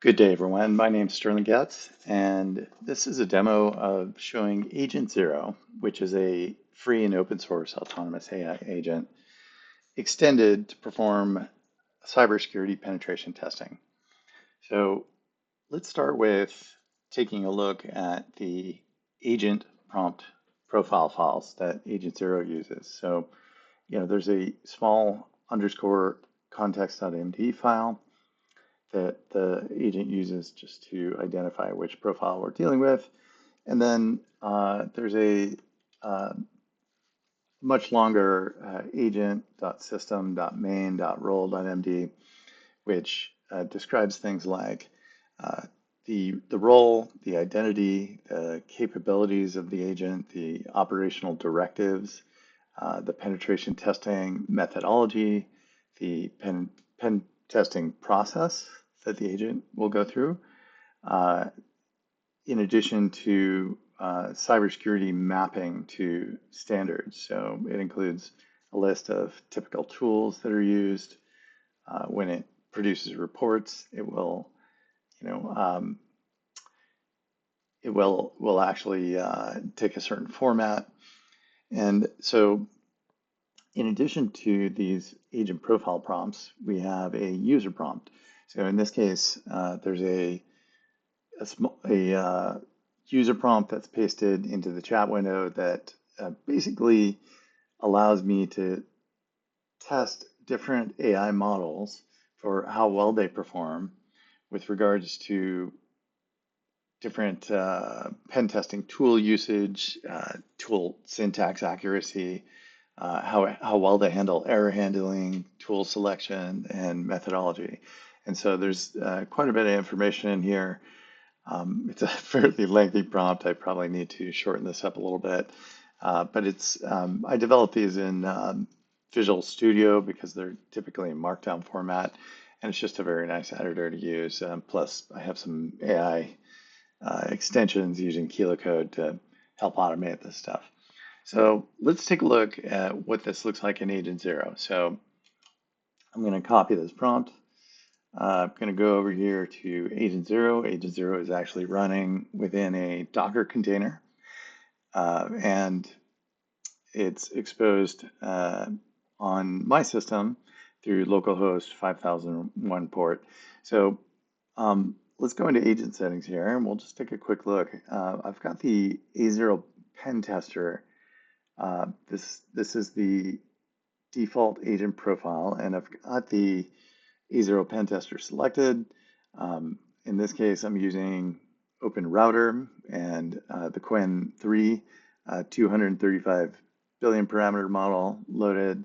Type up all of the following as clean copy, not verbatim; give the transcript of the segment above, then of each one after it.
Good day, everyone. My name is Sterling Getz, and this is a demo of showing Agent Zero, which is a free and open source autonomous AI agent extended to perform cybersecurity penetration testing. So let's start with taking a look at the agent prompt profile files that Agent Zero uses. So, there's a small underscore context.md file that the agent uses just to identify which profile we're dealing with. And then there's a much longer agent.system.main.role.md, which describes things like the role, the identity, the capabilities of the agent, the operational directives, the penetration testing methodology, the pen testing process that the agent will go through, uh, in addition to cybersecurity mapping to standards. So it includes a list of typical tools that are used. When it produces reports, you know, um, it will actually take a certain format. And so, in addition to these agent profile prompts, we have a user prompt. So in this case, there's a user prompt that's pasted into the chat window that basically allows me to test different AI models for how well they perform with regards to different pen testing tool usage, tool syntax accuracy, how well they handle error handling, tool selection, and methodology. And so there's quite a bit of information in here. It's a fairly lengthy prompt. I probably need to shorten this up a little bit. But I developed these in Visual Studio because they're typically in Markdown format. And it's just a very nice editor to use. Plus, I have some AI extensions using KiloCode to help automate this stuff. So let's take a look at what this looks like in Agent Zero. So I'm going to copy this prompt. I'm going to go over here to Agent Zero. Agent Zero is actually running within a Docker container, and it's exposed on my system through localhost 5001 port. So let's go into agent settings here, and we'll just take a quick look. I've got the A0 pen tester. This is the default agent profile, and I've got the A0 pen tester selected. In this case, I'm using Open Router and the Qwen 3 235 billion parameter model loaded.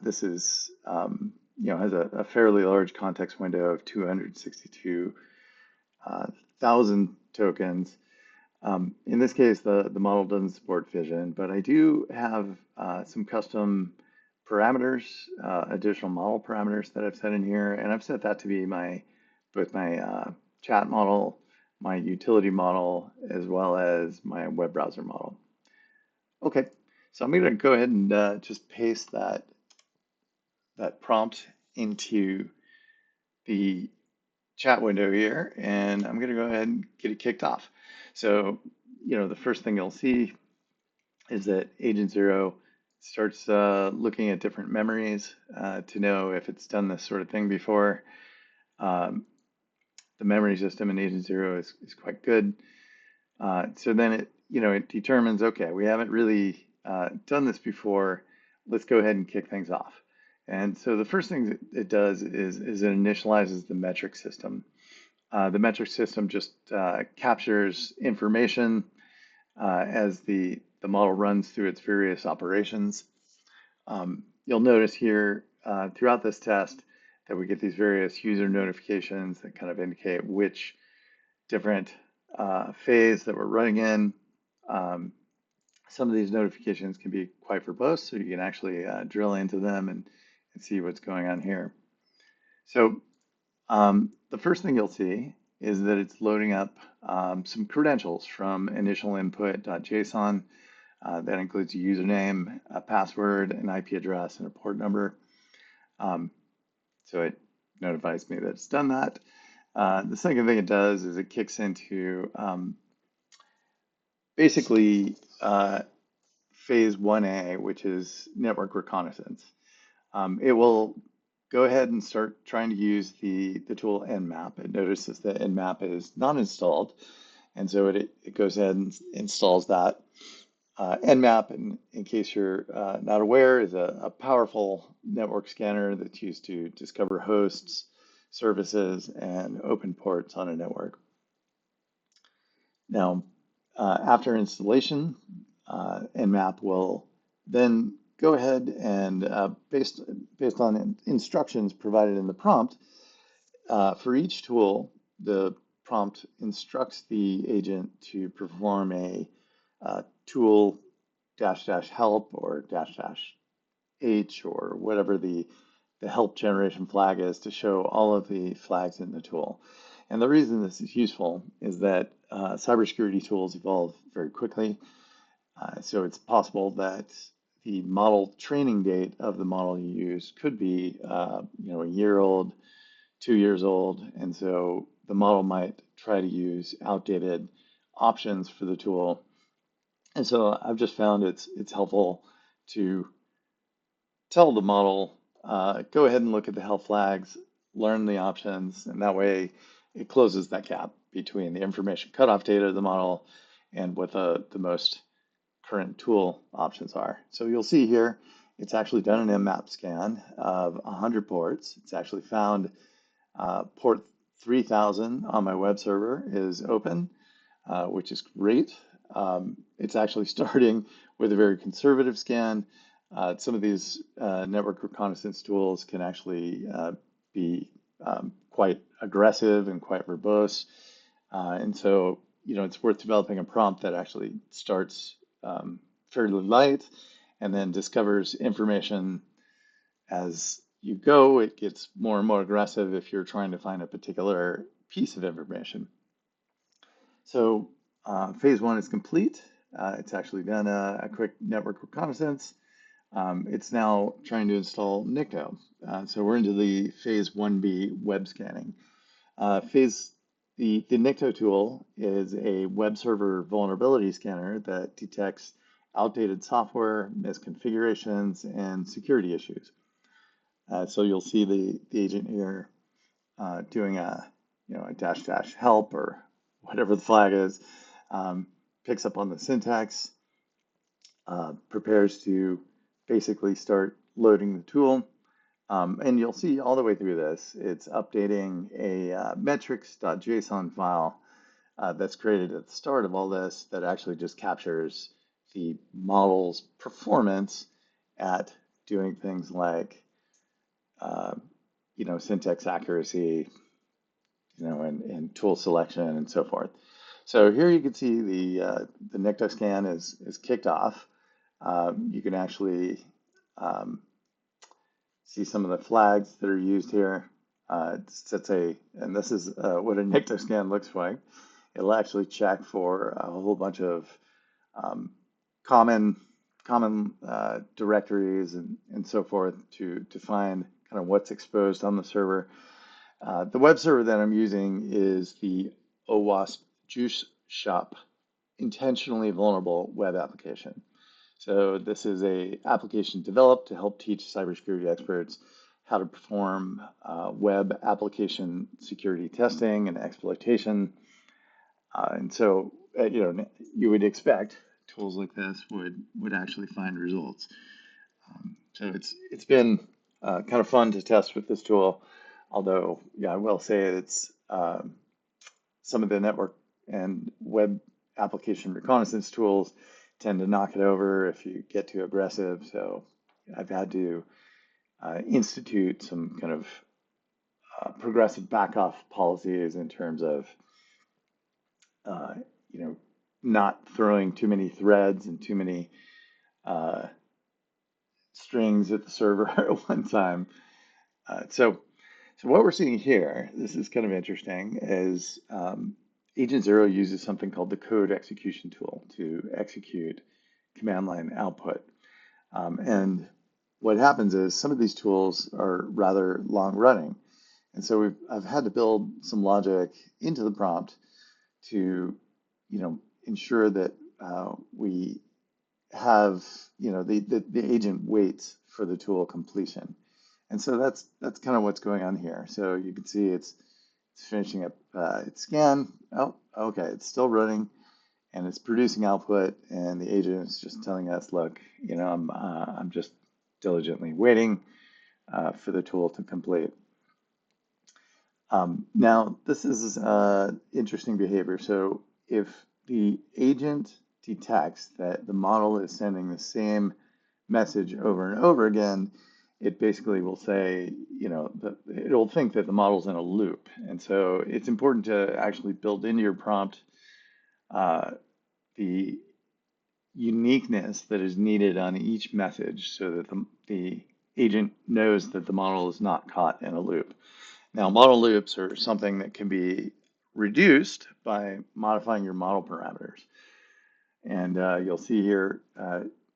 This is has a fairly large context window of 262,000 tokens. In this case, the model doesn't support vision, but I do have some custom parameters, additional model parameters that I've set in here, and I've set that to be both my chat model, my utility model, as well as my web browser model. Okay, so I'm going to go ahead and just paste that prompt into the chat window here, and I'm going to go ahead and get it kicked off. So, the first thing you'll see is that Agent Zero starts looking at different memories to know if it's done this sort of thing before. Um, the memory system in Agent Zero is quite good. So then it determines, okay, we haven't really done this before. Let's go ahead and kick things off. And so the first thing that it does is it initializes the metric system. The metric system just captures information as the model runs through its various operations. You'll notice here throughout this test that we get these various user notifications that kind of indicate which different phase that we're running in. Some of these notifications can be quite verbose, so you can actually drill into them and see what's going on here. So the first thing you'll see is that it's loading up some credentials from initial input.json. That includes a username, a password, an IP address, and a port number. So it notifies me that it's done that. The second thing it does is it kicks into basically phase 1A, which is network reconnaissance. It will go ahead and start trying to use the tool nmap. It notices that nmap is not installed, and so it goes ahead and installs that. Nmap, in case you're not aware, is a powerful network scanner that's used to discover hosts, services, and open ports on a network. Now, after installation, Nmap will then go ahead and, based on instructions provided in the prompt, for each tool, the prompt instructs the agent to perform a tool dash dash help or dash dash H or whatever the help generation flag is to show all of the flags in the tool. And the reason this is useful is that cybersecurity tools evolve very quickly. So it's possible that the model training date of the model you use could be, a year old, 2 years old, and so the model might try to use outdated options for the tool. And so I've just found it's helpful to tell the model, go ahead and look at the health flags, learn the options, and that way it closes that gap between the information cutoff data of the model and what the most current tool options are. So you'll see here, it's actually done an nmap scan of 100 ports. It's actually found port 3000 on my web server is open, which is great. It's actually starting with a very conservative scan. Some of these network reconnaissance tools can actually be quite aggressive and quite verbose. And so, it's worth developing a prompt that actually starts fairly light and then discovers information as you go. It gets more and more aggressive if you're trying to find a particular piece of information. So phase 1 is complete. It's actually done a quick network reconnaissance. It's now trying to install Nikto. So we're into the phase 1B web scanning. The Nikto tool is a web server vulnerability scanner that detects outdated software, misconfigurations, and security issues. So you'll see the agent here doing a dash dash help or whatever the flag is, picks up on the syntax, prepares to basically start loading the tool. And you'll see all the way through this, it's updating a metrics.json file that's created at the start of all this that actually just captures the model's performance at doing things like, syntax accuracy, and tool selection and so forth. So here you can see the Nikto scan is kicked off. You can actually see some of the flags that are used here. And this is what a Nikto scan looks like. It'll actually check for a whole bunch of common directories and so forth to find kind of what's exposed on the server. The web server that I'm using is the OWASP Juice Shop intentionally vulnerable web application. So this is a application developed to help teach cybersecurity experts how to perform web application security testing and exploitation. And so, you would expect tools like this would actually find results. So it's been kind of fun to test with this tool. Although, I will say it's some of the network and web application reconnaissance tools tend to knock it over if you get too aggressive. So I've had to institute some kind of progressive back-off policies in terms of, not throwing too many threads and too many strings at the server at one time. So what we're seeing here, this is kind of interesting, is Agent Zero uses something called the code execution tool to execute command line output. And what happens is some of these tools are rather long running. And so I've had to build some logic into the prompt to, ensure that we have, the agent waits for the tool completion. And so that's kind of what's going on here. So you can see it's finishing up its scan. Oh, okay, it's still running and it's producing output, and the agent is just telling us, look, I'm just diligently waiting for the tool to complete. Now, this is interesting behavior. So if the agent detects that the model is sending the same message over and over again, it basically will say, it'll think that the model's in a loop. And so it's important to actually build into your prompt uh, the uniqueness that is needed on each message so that the agent knows that the model is not caught in a loop. Now, model loops are something that can be reduced by modifying your model parameters. And you'll see here,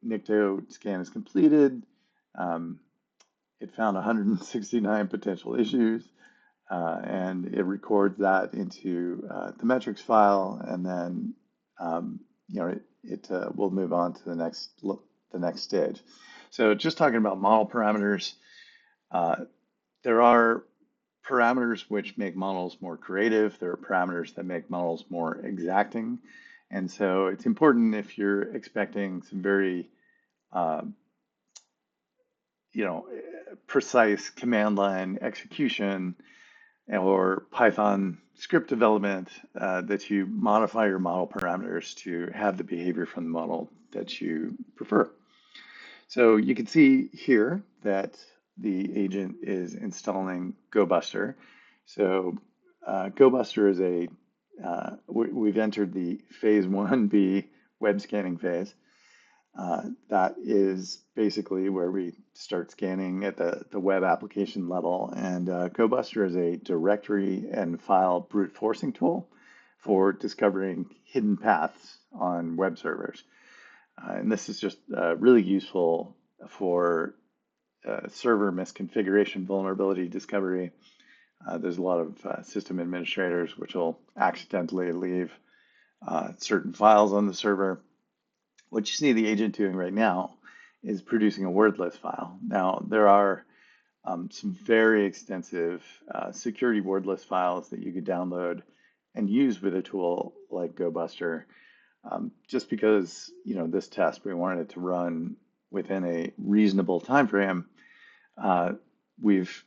NICTO scan is completed. Um, it found 169 potential issues, and it records that into the metrics file, and then it will move on to the next stage. So just talking about model parameters, there are parameters which make models more creative. There are parameters that make models more exacting. And so it's important if you're expecting some very, um, precise command line execution or Python script development, that you modify your model parameters to have the behavior from the model that you prefer. So you can see here that the agent is installing GoBuster. So GoBuster is we've entered the phase 1B web scanning phase. That is basically where we start scanning at the web application level. And GoBuster is a directory and file brute forcing tool for discovering hidden paths on web servers. And this is just really useful for server misconfiguration vulnerability discovery. There's a lot of system administrators which will accidentally leave certain files on the server. What you see the agent doing right now is producing a wordless file. Now, there are some very extensive security wordless files that you could download and use with a tool like GoBuster. Just because, this test, we wanted it to run within a reasonable time frame, we've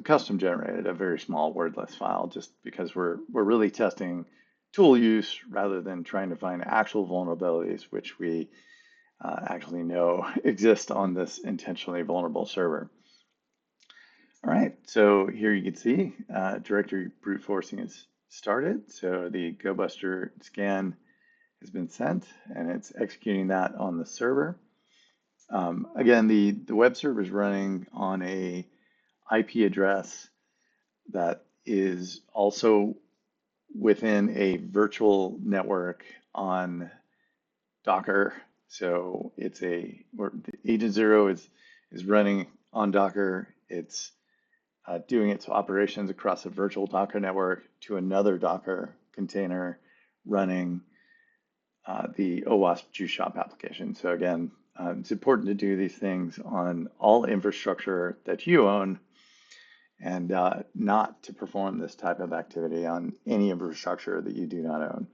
custom generated a very small wordless file just because we're really testing tool use rather than trying to find actual vulnerabilities, which we actually know exist on this intentionally vulnerable server. All right, so here you can see directory brute forcing is started. So the GoBuster scan has been sent and it's executing that on the server. Again, the web server is running on a IP address that is also within a virtual network on Docker. So Agent Zero is running on Docker. It's doing its operations across a virtual Docker network to another Docker container running the OWASP Juice Shop application. So again, it's important to do these things on all infrastructure that you own and not to perform this type of activity on any infrastructure that you do not own.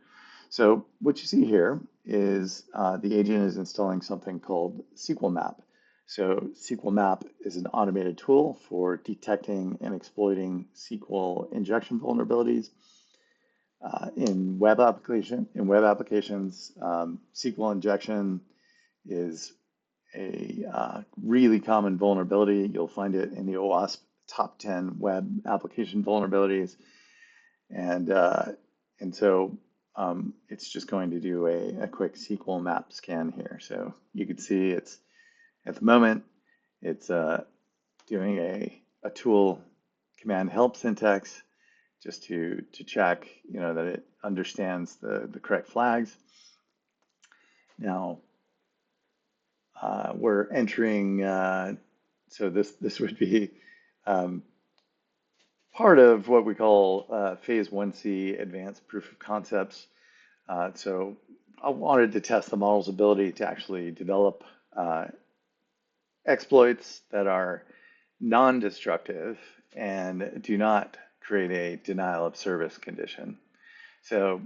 So what you see here is the agent is installing something called SQL Map. So SQL Map is an automated tool for detecting and exploiting SQL injection vulnerabilities in web applications. SQL injection is a really common vulnerability. You'll find it in the OWASP top 10 web application vulnerabilities. And so it's just going to do a quick SQL map scan here. So you can see it's at the moment, it's doing a tool command help syntax just to check, that it understands the correct flags. Now, we're entering, so this would be part of what we call phase 1C advanced proof of concepts. So I wanted to test the model's ability to actually develop exploits that are non-destructive and do not create a denial of service condition. So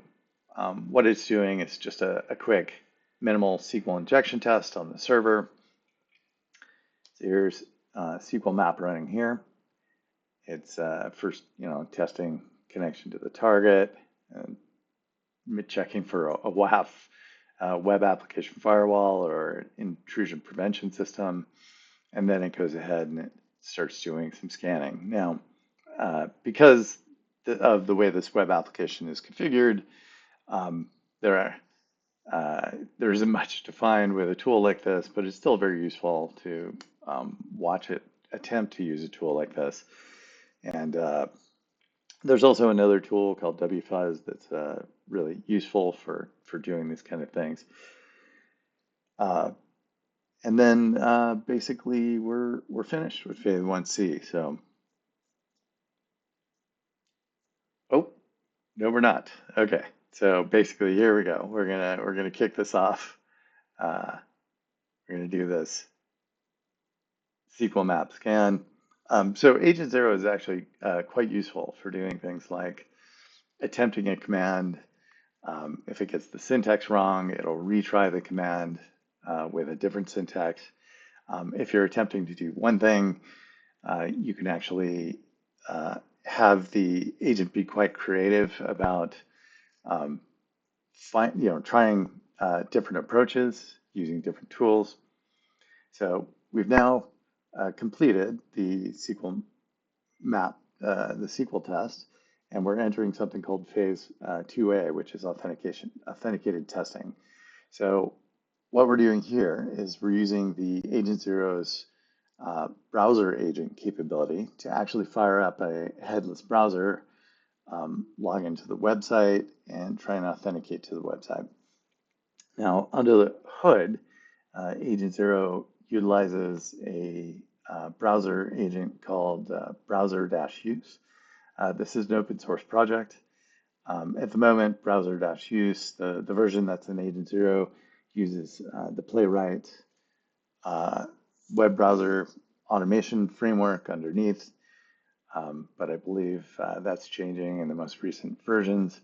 what it's doing is just a quick minimal SQL injection test on the server. So here's SQL map running here. It's first, testing connection to the target and checking for a WAF, web application firewall or intrusion prevention system. And then it goes ahead and it starts doing some scanning. Now, because of the way this web application is configured, there isn't much to find with a tool like this, but it's still very useful to watch it attempt to use a tool like this. And there's also another tool called wfuzz that's really useful for doing these kind of things. And then basically we're finished with phase 1C. So, oh, no, we're not. Okay. So basically, here we go. We're gonna kick this off. We're gonna do this SQL map scan. So Agent Zero is actually quite useful for doing things like attempting a command. If it gets the syntax wrong, it'll retry the command with a different syntax. If you're attempting to do one thing, you can actually have the agent be quite creative about trying different approaches using different tools. So we've now completed the SQL map, the SQL test, and we're entering something called phase 2A, which is authenticated testing. So what we're doing here is we're using the Agent Zero's browser agent capability to actually fire up a headless browser, log into the website, and try and authenticate to the website. Now, under the hood, Agent Zero utilizes a browser agent called browser-use. This is an open source project. At the moment, browser-use, the version that's in Agent Zero, uses the Playwright web browser automation framework underneath, but I believe that's changing in the most recent versions.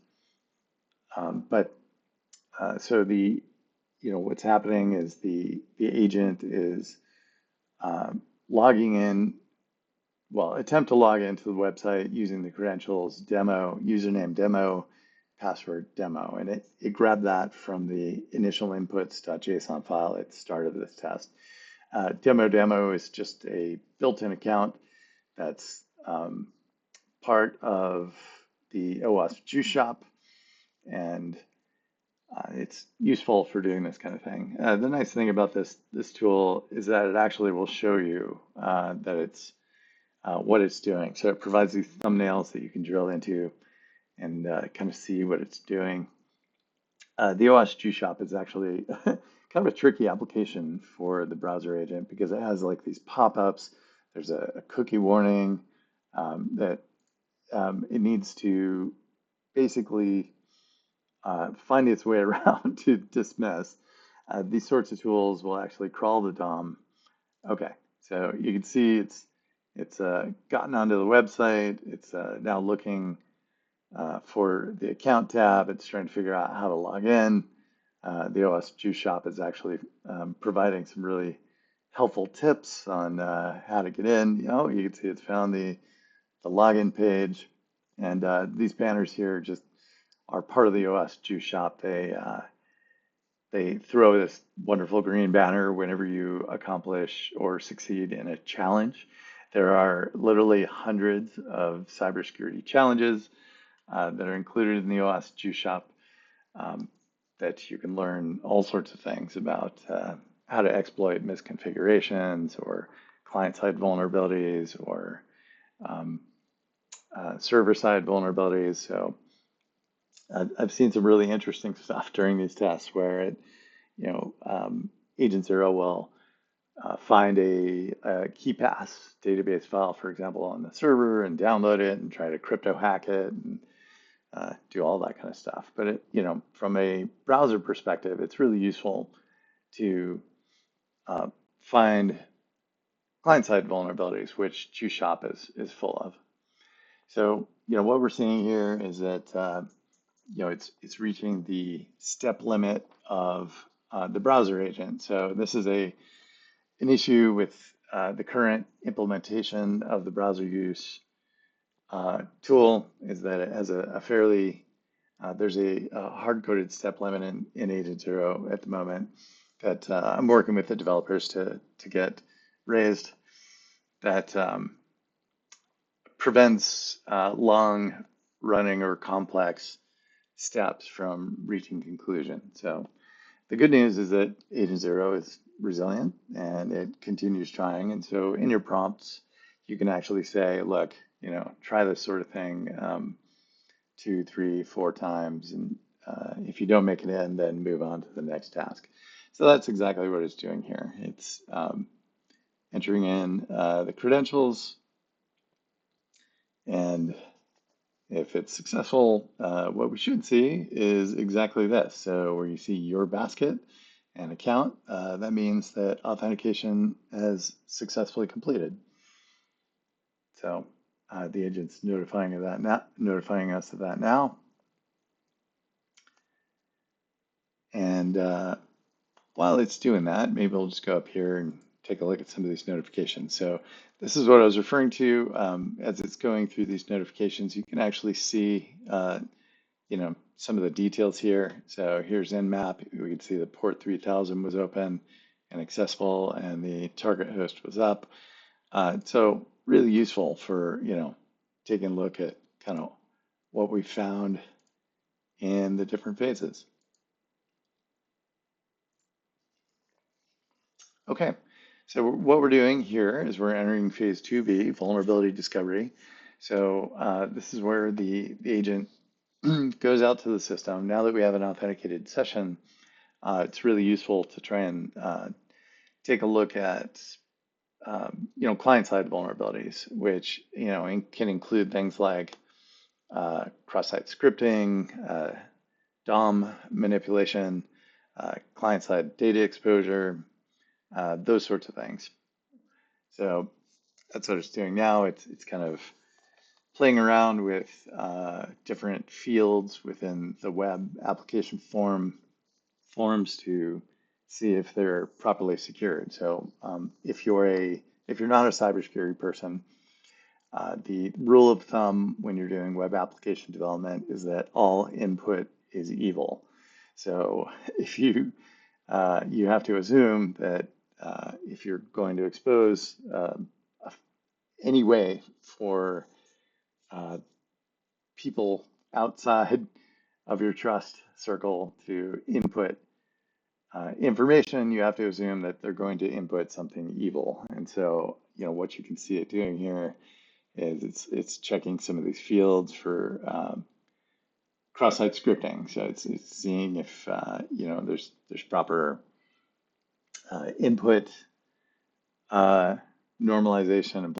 So what's happening is the agent is logging in, attempt to log into the website using the credentials demo, username demo, password demo, and it grabbed that from the initial inputs.json file at the start of this test. Demo is just a built-in account that's part of the OWASP Juice Shop, and it's useful for doing this kind of thing. The nice thing about this tool is that it actually will show you that it's what it's doing. So it provides these thumbnails that you can drill into and kind of see what it's doing. The OWASP Juice Shop is actually kind of a tricky application for the browser agent because it has like these pop-ups. There's a cookie warning that it needs to basically find its way around to dismiss. These sorts of tools will actually crawl the DOM. Okay, so you can see it's gotten onto the website. It's now looking for the account tab. It's trying to figure out how to log in. The OWASP Juice Shop is actually providing some really helpful tips on how to get in. You can see it's found the login page, and these banners here just are part of the OWASP Juice Shop. They throw this wonderful green banner whenever you accomplish or succeed in a challenge. There are literally hundreds of cybersecurity challenges that are included in the OWASP Juice Shop that you can learn all sorts of things about how to exploit misconfigurations or client-side vulnerabilities or server-side vulnerabilities. So I've seen some really interesting stuff during these tests where Agent Zero will find a key pass database file, for example, on the server and download it and try to crypto hack it and do all that kind of stuff. But from a browser perspective, it's really useful to find client-side vulnerabilities, which QShop is full of. So what we're seeing here is that it's reaching the step limit of the browser agent. So this is an issue with the current implementation of the browser use tool, is that it has a fairly there's a hard-coded step limit in Agent Zero at the moment that I'm working with the developers to get raised that prevents long running or complex steps from reaching conclusion. So the good news is that Agent Zero is resilient and it continues trying. And so in your prompts, you can actually say, look, try this sort of thing 2, 3, 4 times. And if you don't make it in, then move on to the next task. So that's exactly what it's doing here. It's entering in the credentials, and if it's successful, what we should see is exactly this. So where you see your basket and account, that means that authentication has successfully completed. So the agent's notifying us of that now. And while it's doing that, maybe we'll just go up here and take a look at some of these notifications. So this is what I was referring to. As it's going through these notifications, you can actually see, some of the details here. So here's Nmap. We can see the port 3000 was open and accessible, and the target host was up. So really useful for, taking a look at kind of what we found in the different phases. Okay, so what we're doing here is we're entering phase 2B, vulnerability discovery. So this is where the agent goes out to the system. Now that we have an authenticated session, it's really useful to try and take a look at client-side vulnerabilities, which can include things like cross-site scripting, DOM manipulation, client-side data exposure, those sorts of things. So that's what it's doing now. It's kind of playing around with different fields within the web application forms to see if they're properly secured. So if you're not a cybersecurity person, the rule of thumb when you're doing web application development is that all input is evil. So if you have to assume that if you're going to expose any way for people outside of your trust circle to input information, you have to assume that they're going to input something evil. And so, what you can see it doing here is it's checking some of these fields for cross-site scripting. So it's seeing if there's proper input normalization, and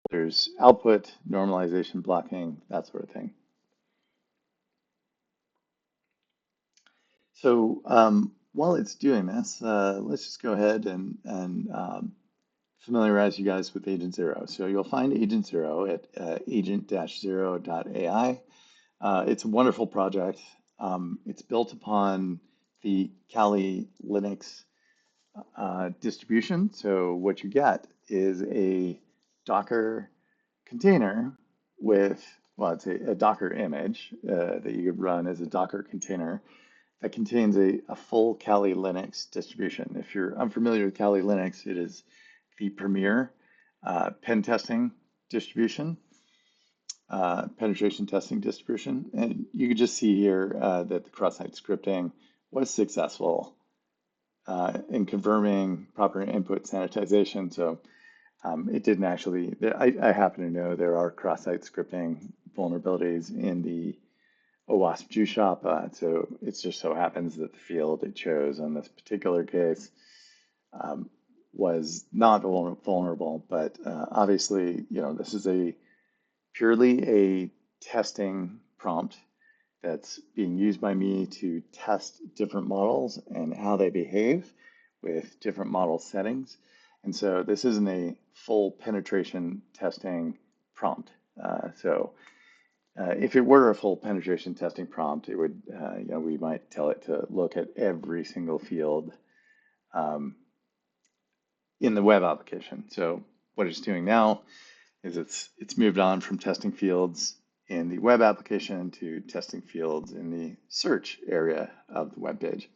there's output normalization blocking, that sort of thing. So while it's doing this, let's just go ahead and familiarize you guys with Agent Zero. So you'll find Agent Zero at agent-zero.ai. It's a wonderful project. It's built upon the Kali Linux distribution. So what you get is a Docker container with, well, it's a Docker image that you could run as a Docker container that contains a full Kali Linux distribution. If you're unfamiliar with Kali Linux, it is the premier pen testing distribution, penetration testing distribution. And you can just see here that the cross-site scripting was successful in confirming proper input sanitization. So it didn't actually, I happen to know there are cross-site scripting vulnerabilities in the OWASP juice shop. So it just so happens that the field it chose on this particular case um, was not vulnerable, but obviously, this is a purely a testing prompt that's being used by me to test different models and how they behave with different model settings. And so this isn't a full penetration testing prompt. If it were a full penetration testing prompt, it would, we might tell it to look at every single field um, in the web application. So what it's doing now is it's moved on from testing fields in the web application to testing fields in the search area of the web page.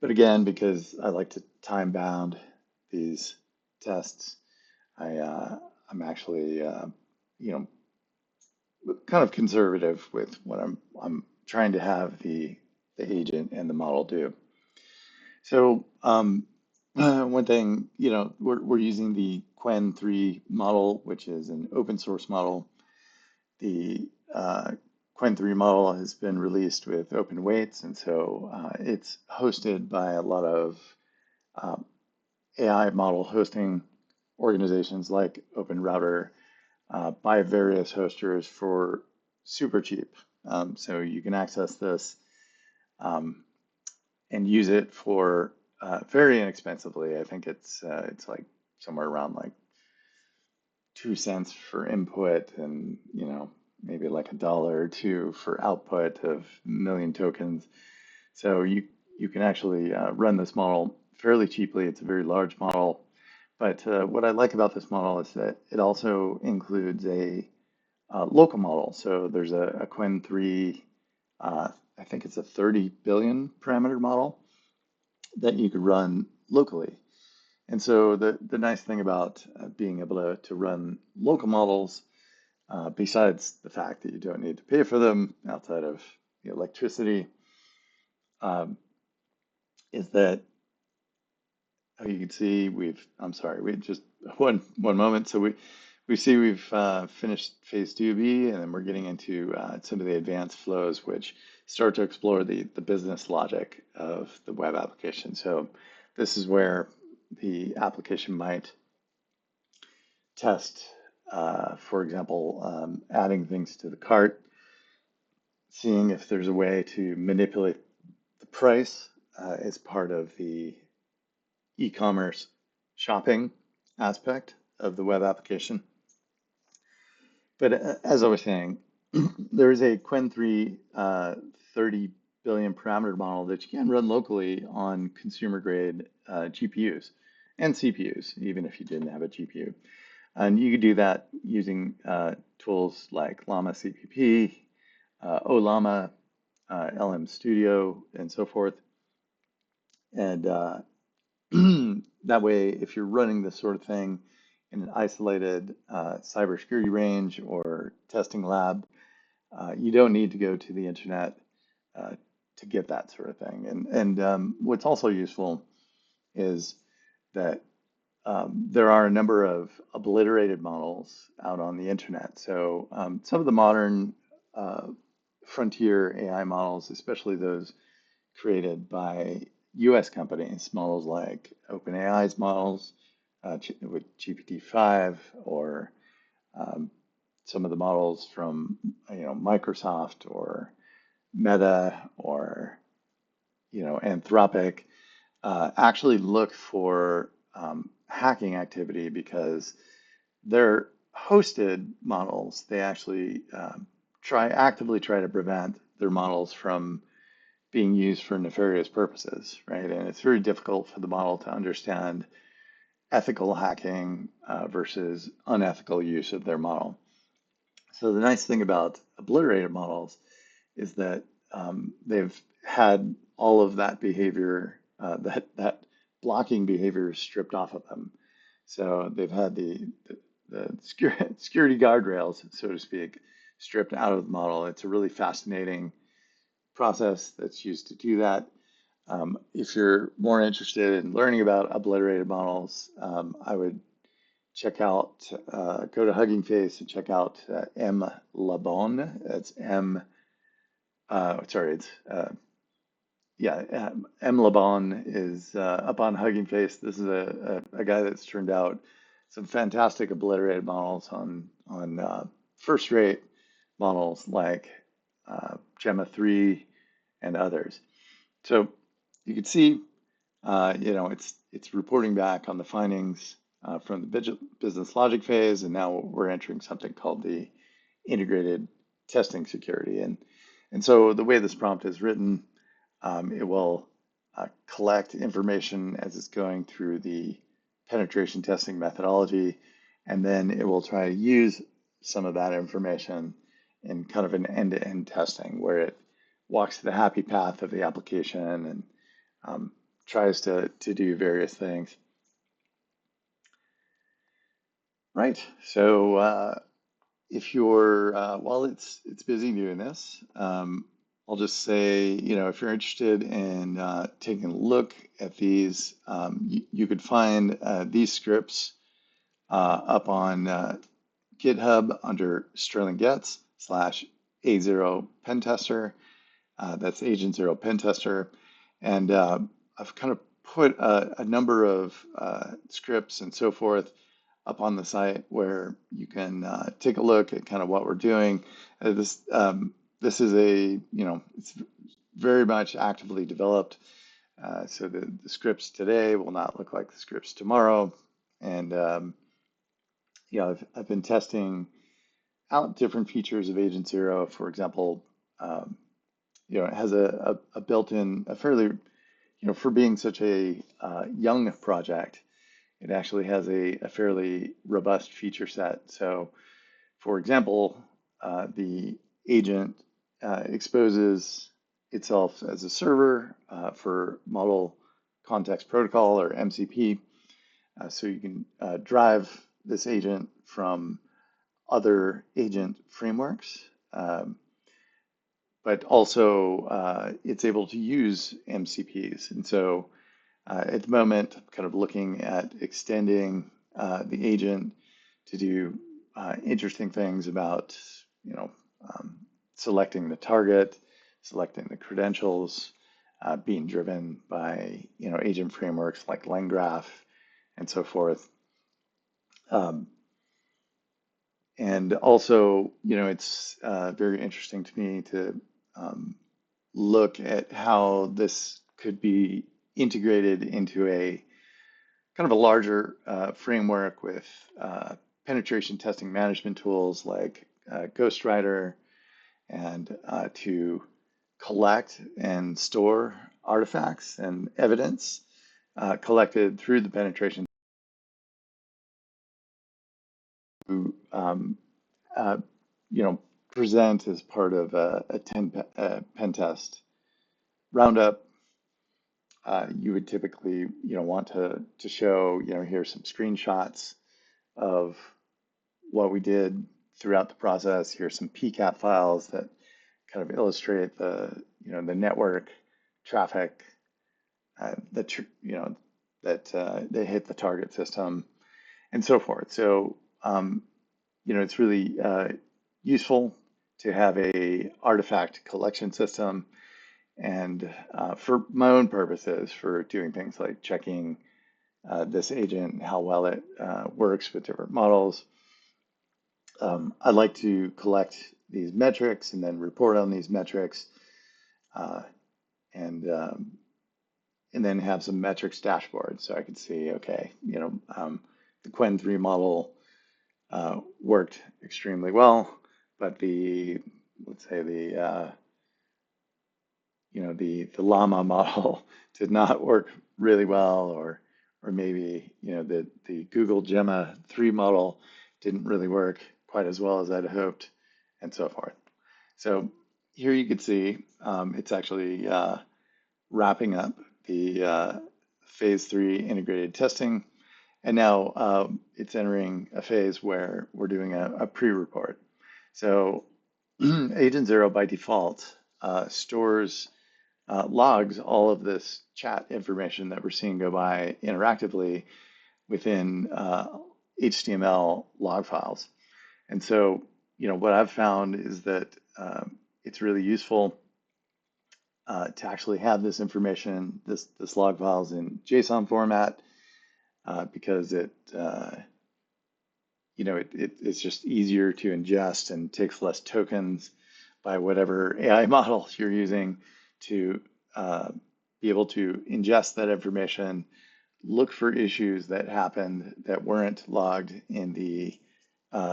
But again, because I like to time bound these tests, I'm actually you know kind of conservative with what I'm trying to have the agent and the model do. So one thing, we're using the Qwen 3 model, which is an open source model. The Qwen 3 model has been released with open weights, and so it's hosted by a lot of um, AI model hosting organizations like OpenRouter by various hosters for super cheap. So you can access this um, and use it for very inexpensively. I think it's like somewhere around like 2 cents for input, and maybe like a dollar or two for output of a million tokens. So you can actually run this model fairly cheaply. It's a very large model. But what I like about this model is that it also includes a local model. So there's a Qwen 3, I think it's a 30 billion parameter model that you could run locally. And so the nice thing about being able to run local models, besides the fact that you don't need to pay for them outside of the electricity, um, is that you can see I'm sorry, we just one moment. So we see we've finished phase 2B, and then we're getting into some of the advanced flows, which start to explore the business logic of the web application. So this is where the application might test, for example, adding things to the cart, seeing if there's a way to manipulate the price as part of the e-commerce shopping aspect of the web application. But as I was saying, there is a Qwen 3 30 billion parameter model that you can run locally on consumer grade GPUs and CPUs, even if you didn't have a GPU. And you could do that using tools like Llama CPP, OLlama, LM Studio, and so forth. And that way, if you're running this sort of thing in an isolated cybersecurity range or testing lab, you don't need to go to the internet to get that sort of thing. And what's also useful is that there are a number of obliterated models out on the internet. So some of the modern uh, frontier AI models, especially those created by US companies, models like OpenAI's models with GPT-5, or um, some of the models from Microsoft or Meta or Anthropic, actually look for hacking activity because they're hosted models. They actually actively try to prevent their models from being used for nefarious purposes, right? And it's very difficult for the model to understand ethical hacking versus unethical use of their model. So the nice thing about obliterated models is that they've had all of that behavior, that blocking behavior stripped off of them. So they've had the security guardrails, so to speak, stripped out of the model. It's a really fascinating process that's used to do that. If you're more interested in learning about obliterated models, I would check out, go to Hugging Face and check out M. Labon. That's M, sorry, it's yeah, M. Laban is up on Hugging Face. This is a guy that's turned out some fantastic obliterated models on first-rate models like Gemma 3 and others. So you can see, it's reporting back on the findings from the business logic phase, and now we're entering something called the integrated testing security. And so the way this prompt is written, it will collect information as it's going through the penetration testing methodology, and then it will try to use some of that information in kind of an end-to-end testing where it walks the happy path of the application and tries to do various things. Right. So if you're while it's busy doing this, I'll just say, if you're interested in taking a look at these, you could find these scripts up on GitHub under Sterling Getz /A0 Pentester. That's Agent Zero Pentester. And I've kind of put a number of scripts and so forth up on the site where you can take a look at kind of what we're doing. This is it's very much actively developed. So the scripts today will not look like the scripts tomorrow. And I've been testing out different features of Agent Zero. For example, it has a built-in, a fairly, for being such a young project, it actually has a fairly robust feature set. So, for example, the agent exposes itself as a server for Model Context Protocol or MCP. So you can drive this agent from other agent frameworks, but also it's able to use MCPs. And so at the moment, I'm kind of looking at extending the agent to do interesting things about, selecting the target, selecting the credentials, being driven by, agent frameworks like LangGraph and so forth. And also, it's very interesting to me to look at how this could be integrated into a kind of a larger framework with penetration testing management tools like Ghostwriter and to collect and store artifacts and evidence collected through the penetration to uh, present as part of a 10 pen test roundup. You would typically, want to show, here's some screenshots of what we did throughout the process. Here's some PCAP files that kind of illustrate the network traffic that they hit the target system and so forth. So it's really useful to have a artifact collection system. And for my own purposes, for doing things like checking this agent, how well it works with different models, I like to collect these metrics and then report on these metrics, uh, and then have some metrics dashboard so I can see, okay, the Quen 3 model worked extremely well, but let's say the llama model did not work really well, or maybe the Google Gemma 3 model didn't really work quite as well as I'd hoped, and so forth. So here you can see it's actually wrapping up the phase 3 integrated testing, and now it's entering a phase where we're doing a pre-report. So Agent Zero by default stores logs all of this chat information that we're seeing go by interactively within HTML log files. And so, what I've found is that it's really useful to actually have this information, this log files in JSON format, because it's just easier to ingest and takes less tokens by whatever AI model you're using to be able to ingest that information, look for issues that happened that weren't logged in the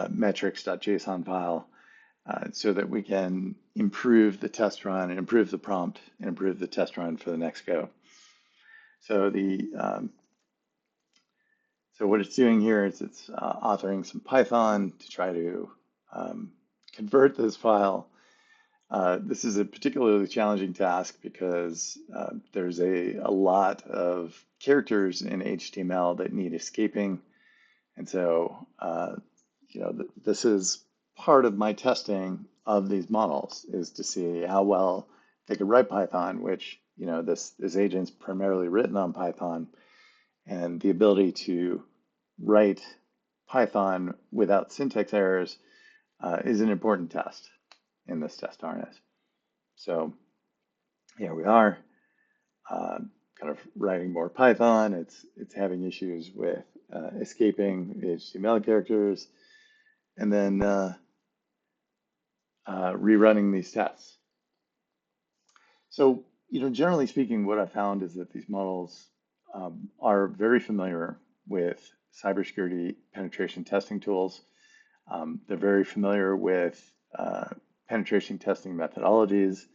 metrics.json file, so that we can improve the test run and improve the prompt and improve the test run for the next go. So so what it's doing here is it's authoring some Python to try to convert this file. This is a particularly challenging task because there's a lot of characters in HTML that need escaping. And so, this is part of my testing of these models, is to see how well they could write Python, which, this agent's primarily written on Python, and the ability to write Python without syntax errors is an important test in this test harness. So here we are, kind of writing more Python. It's having issues with escaping the HTML characters, and then rerunning these tests. So, generally speaking, what I found is that these models are very familiar with cybersecurity penetration testing tools. They're very familiar with penetration testing methodologies.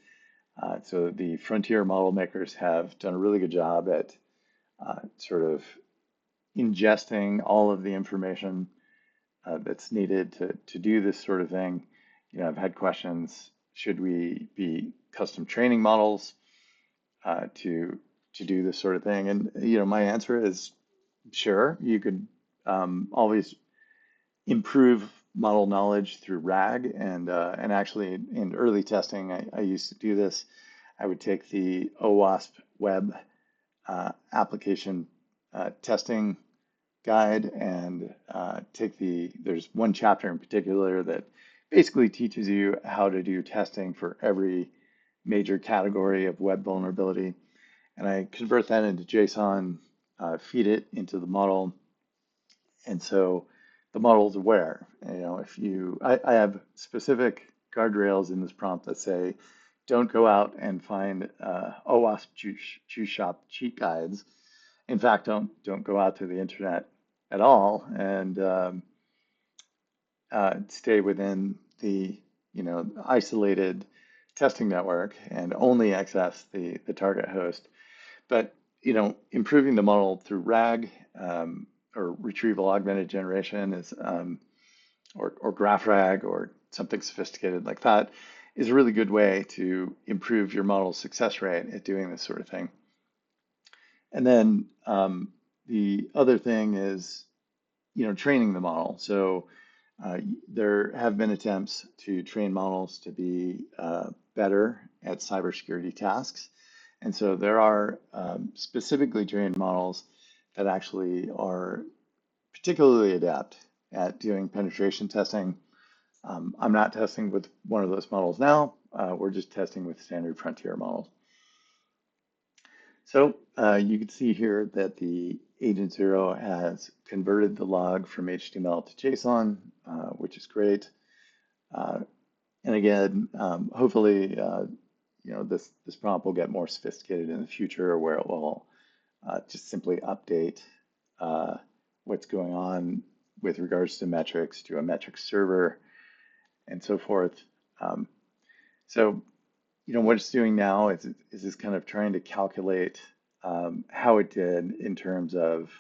So the frontier model makers have done a really good job at sort of ingesting all of the information that's needed to do this sort of thing. I've had questions: should we be custom training models to do this sort of thing? And my answer is sure. You could always improve model knowledge through RAG, and actually in early testing, I used to do this. I would take the OWASP web application testing guide and there's one chapter in particular that basically teaches you how to do testing for every major category of web vulnerability. And I convert that into JSON, feed it into the model. And so the model is aware. I have specific guardrails in this prompt that say, don't go out and find OWASP choose shop cheat guides. In fact, don't go out to the internet at all, and stay within the isolated testing network and only access the target host. But improving the model through RAG, or retrieval augmented generation, is or graph RAG or something sophisticated like that, is a really good way to improve your model's success rate at doing this sort of thing. And then the other thing is training the model. So there have been attempts to train models to be better at cybersecurity tasks. And so there are specifically trained models that actually are particularly adept at doing penetration testing. I'm not testing with one of those models now. We're just testing with standard frontier models. So you can see here that the agent 0 has converted the log from HTML to JSON, which is great. And again, hopefully, this prompt will get more sophisticated in the future, where it will just simply update what's going on with regards to metrics to a metrics server and so forth. So what it's doing now is it's kind of trying to calculate how it did in terms of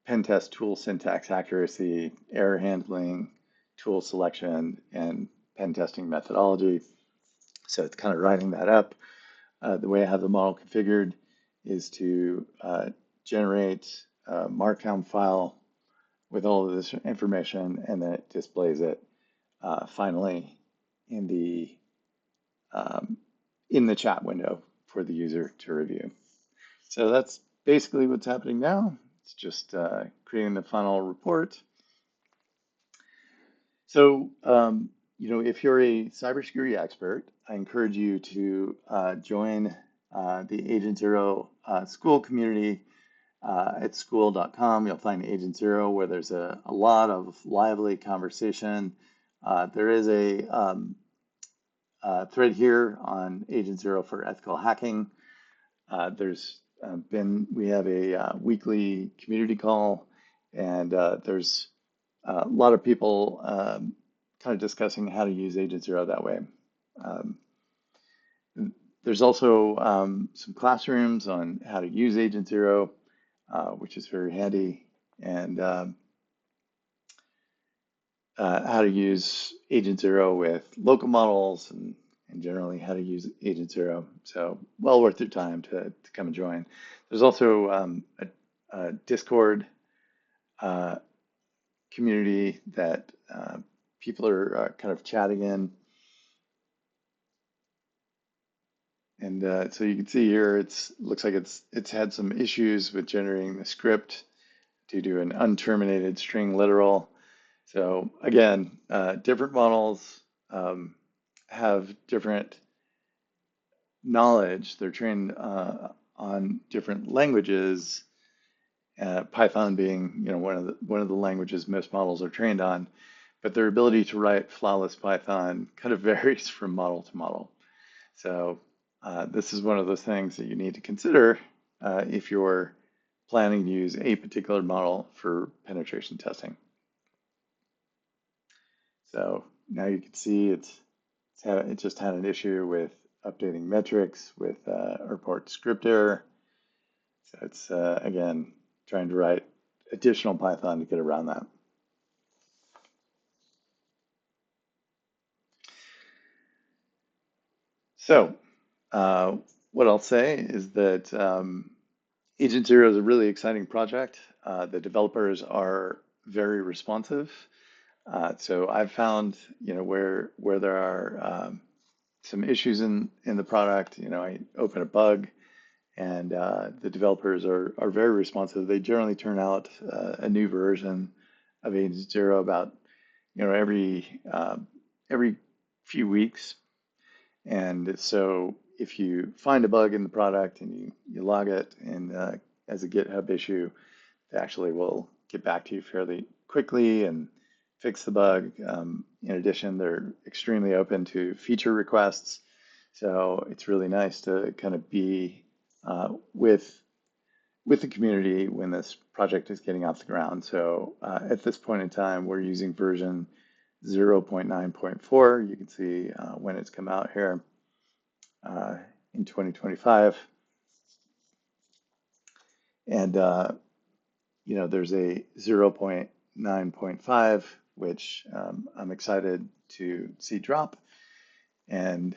pen test tool syntax accuracy, error handling, tool selection, and pen testing methodology. So it's kind of writing that up. The way I have the model configured is to generate a markdown file with all of this information, and then it displays it finally in the chat window for the user to review. So that's basically what's happening now. It's just creating the final report. So, if you're a cybersecurity expert, I encourage you to join the Agent Zero school community at school.com. You'll find Agent Zero where there's a lot of lively conversation. There is a thread here on Agent Zero for ethical hacking. We have a weekly community call, and there's a lot of people kind of discussing how to use Agent Zero that way. Um, there's also some classrooms on how to use Agent Zero, which is very handy, and how to use Agent Zero with local models and generally how to use Agent Zero. So well worth your time to come and join. There's also a Discord community that people are kind of chatting in. And so you can see here, looks like it's had some issues with generating the script due to an unterminated string literal. So again, different models have different knowledge. They're trained on different languages. Python being, one of the languages most models are trained on, but their ability to write flawless Python kind of varies from model to model. So this is one of those things that you need to consider if you're planning to use a particular model for penetration testing. So now you can see it just had an issue with updating metrics with report script error. So it's again trying to write additional Python to get around that. So what I'll say is that Agent Zero is a really exciting project. The developers are very responsive. So I've found, where there are some issues in the product, I open a bug and the developers are very responsive. They generally turn out a new version of Agent Zero about, every few weeks. And so if you find a bug in the product and you log it in as a GitHub issue, they actually will get back to you fairly quickly and fix the bug. In addition, they're extremely open to feature requests. So it's really nice to kind of be with the community when this project is getting off the ground. So at this point in time, we're using version 0.9.4. You can see when it's come out here in 2025. And there's a 0.9.5, which I'm excited to see drop. And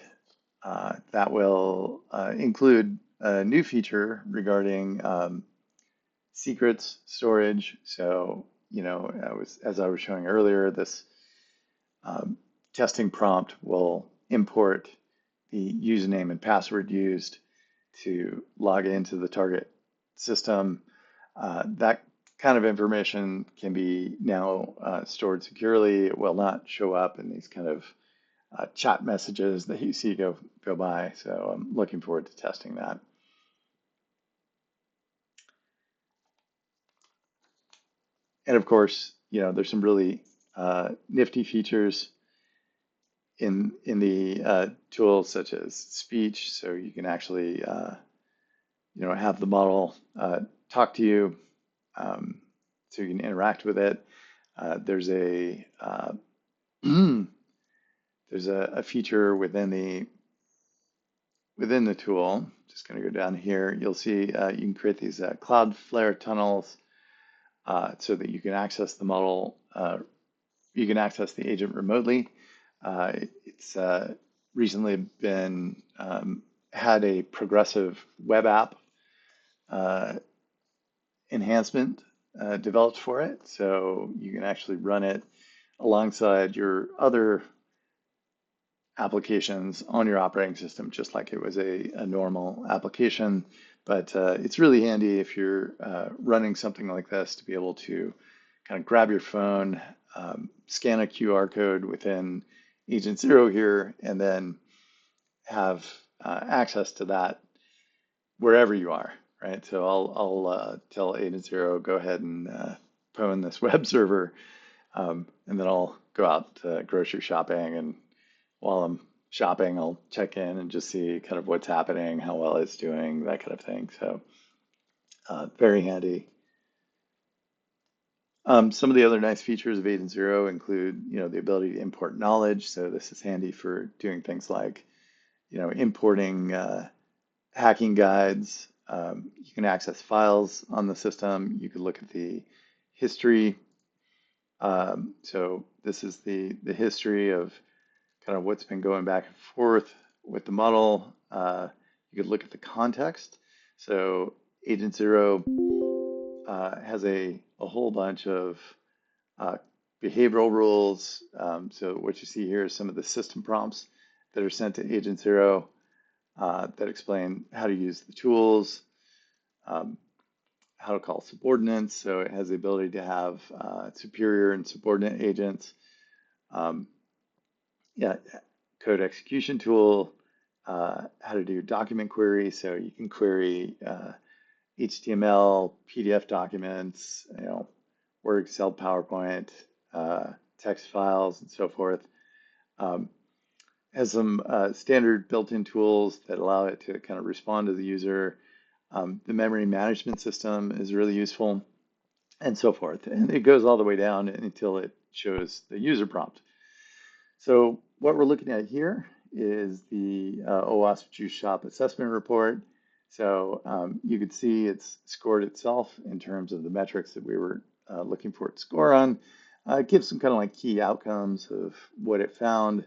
that will include a new feature regarding secrets storage. So, as I was showing earlier, this testing prompt will import the username and password used to log into the target system. That kind of information can be now stored securely. It will not show up in these kind of chat messages that you see go by. So I'm looking forward to testing that. And of course, there's some really nifty features in the tools such as speech. So you can actually have the model talk to you, so you can interact with it. There's a there's a feature within the tool. Just going to go down here. You'll see you can create these Cloudflare tunnels so that you can access the model. You can access the agent remotely. It's recently been had a progressive web app enhancement developed for it, so you can actually run it alongside your other applications on your operating system, just like it was a normal application, But it's really handy if you're running something like this to be able to kind of grab your phone, scan a QR code within Agent Zero here, and then have access to that wherever you are, right? So I'll tell Agent Zero, go ahead and pwn this web server, and then I'll go out grocery shopping, and while I'm shopping, I'll check in and just see kind of what's happening, how well it's doing, that kind of thing. So very handy. Some of the other nice features of Agent Zero include, the ability to import knowledge. So this is handy for doing things like, importing hacking guides. You can access files on the system. You can look at the history. So this is the history of kind of what's been going back and forth with the model. You could look at the context. So Agent Zero has a whole bunch of uh, behavioral rules. So what you see here is some of the system prompts that are sent to Agent Zero that explain how to use the tools, um, how to call subordinates. So it has the ability to have superior and subordinate agents. Um, yeah, code execution tool, how to do document query. So you can query HTML, PDF documents, Word, Excel, PowerPoint, text files, and so forth. Um, has some standard built-in tools that allow it to kind of respond to the user. The memory management system is really useful, and so forth. And it goes all the way down until it shows the user prompt. So what we're looking at here is the OWASP Juice Shop assessment report. So you could see it's scored itself in terms of the metrics that we were looking for it to score on. It gives some kind of like key outcomes of what it found.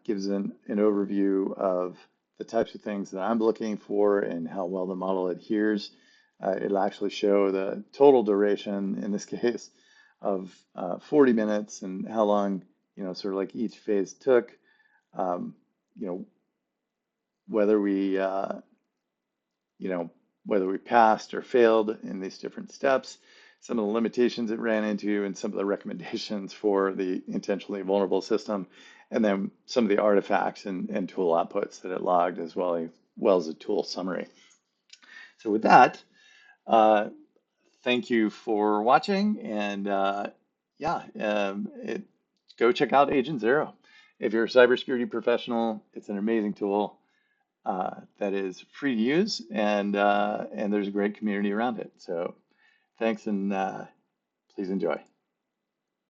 Gives an overview of the types of things that I'm looking for and how well the model adheres. It'll actually show the total duration, in this case, of 40 minutes and how long, sort of like each phase took, um, you know, whether we, whether we passed or failed in these different steps, some of the limitations it ran into, and some of the recommendations for the intentionally vulnerable system, and then some of the artifacts and tool outputs that it logged, as well as a tool summary. So with that, uh, thank you for watching, and yeah, go check out Agent Zero. If you're a cybersecurity professional, it's an amazing tool that is free to use, and there's a great community around it. So thanks, and please enjoy.